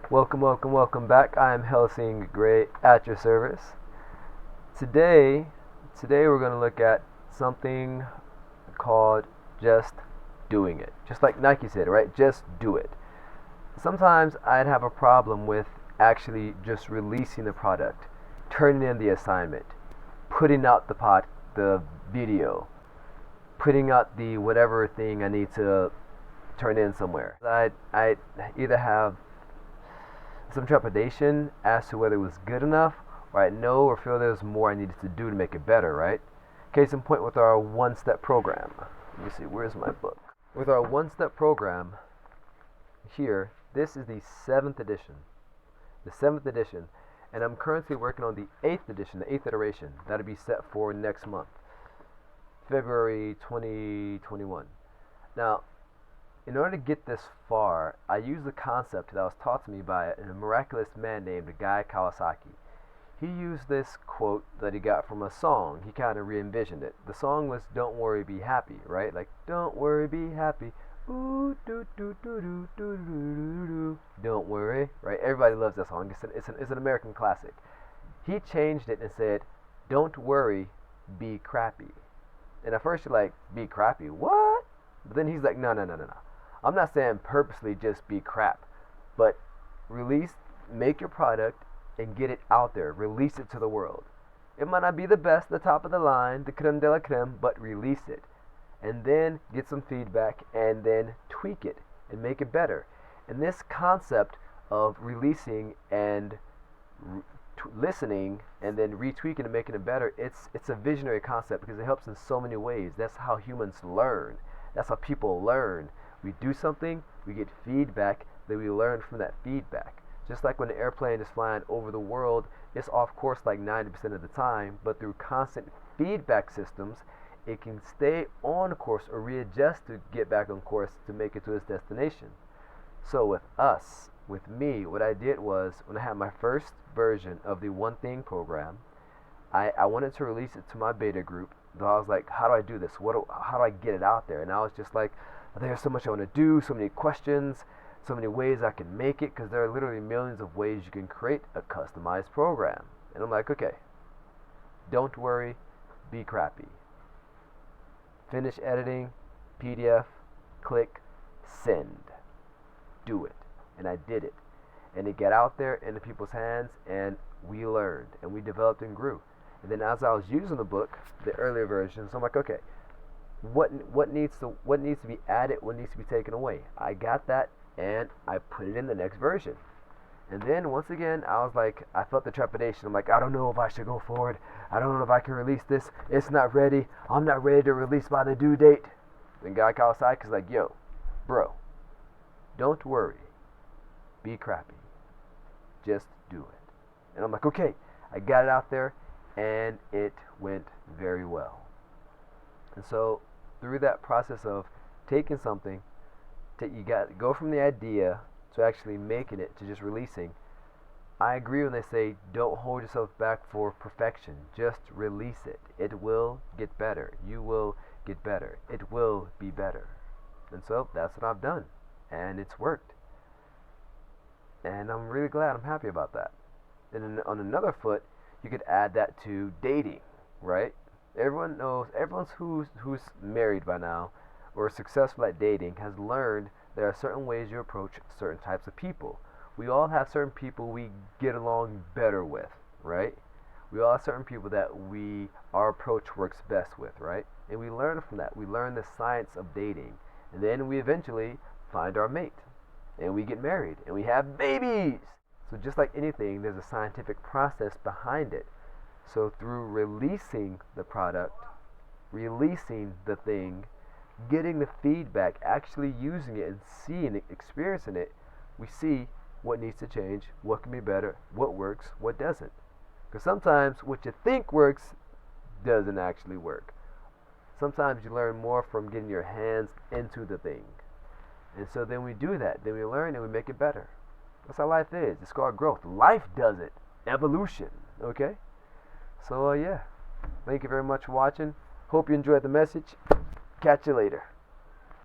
Welcome back. I am Hellsing Ghrey at your service. Today, today we're going to look at something called just doing it. Just like Nike said, right? Just do it. Sometimes I'd have a problem with actually just releasing the product, turning in the assignment, putting out the video, putting out the whatever thing I need to turn in somewhere. I either have some trepidation as to whether it was good enough, or I know or feel there's more I needed to do to make it better, right? Case in point with our one-step program. Let me see, where's my book? With our one-step program here, this is the 7th edition. The 7th edition. And I'm currently working on the 8th edition, the 8th iteration. That'll be set for next month, February 2021. Now, in order to get this far, I used a concept that was taught to me by a miraculous man named Guy Kawasaki. He used this quote that he got from a song. He kind of re-envisioned it. The song was "Don't worry, be happy," right? Like, don't worry, be happy. Ooh, do do do do do do do do. Don't worry, right? Everybody loves that song. It's an American classic. He changed it and said, "Don't worry, be crappy." And at first you're like, "Be crappy? What?" But then he's like, "No. I'm not saying purposely just be crap, but make your product and get it out there. Release it to the world. It might not be the best, the top of the line, the creme de la creme, but release it. And then get some feedback and then tweak it and make it better." And this concept of releasing and listening and then retweaking and making it better, it's a visionary concept because it helps in so many ways. That's how humans learn. That's how people learn. We do something, we get feedback, then we learn from that feedback. Just like when the airplane is flying over the world, it's off course like 90% of the time, but through constant feedback systems, it can stay on course or readjust to get back on course to make it to its destination. So with me, what I did was, when I had my first version of the One Thing program, I wanted to release it to my beta group. So I was like, how do I do this? How do I get it out there? And I was just like, there's so much I want to do, so many questions, so many ways I can make it, because there are literally millions of ways you can create a customized program. And I'm like, okay, don't worry, be crappy. Finish editing, PDF, click, send. Do it. And I did it. And it got out there into people's hands, and we learned, and we developed and grew. And then as I was using the book, the earlier versions, I'm like, okay, what needs to be added, what needs to be taken away. I got that and I put it in the next version. And then once again I was like, I felt the trepidation. I'm like, I don't know if I should go forward. I don't know if I can release this. It's not ready. I'm not ready to release by the due date. Then Guy Kawasaki's like, yo, bro, don't worry. Be crappy. Just do it. And I'm like, okay, I got it out there and it went very well. And so through that process of taking something, you got to go from the idea to actually making it to just releasing. I agree when they say don't hold yourself back for perfection. Just release it. It will get better. You will get better. It will be better. And so that's what I've done. And it's worked. And I'm really glad. I'm happy about that. And on another foot, you could add that to dating, right? Everyone who's married by now or successful at dating has learned there are certain ways you approach certain types of people. We all have certain people we get along better with, right? We all have certain people that our approach works best with, right? And we learn from that. We learn the science of dating. And then we eventually find our mate. And we get married. And we have babies. So just like anything, there's a scientific process behind it. So through releasing the product, releasing the thing, getting the feedback, actually using it and seeing it, experiencing it, we see what needs to change, what can be better, what works, what doesn't. Because sometimes what you think works doesn't actually work. Sometimes you learn more from getting your hands into the thing. And so then we do that. Then we learn and we make it better. That's how life is. It's called growth. Life does it. Evolution. Okay? So, yeah. Thank you very much for watching. Hope you enjoyed the message. Catch you later.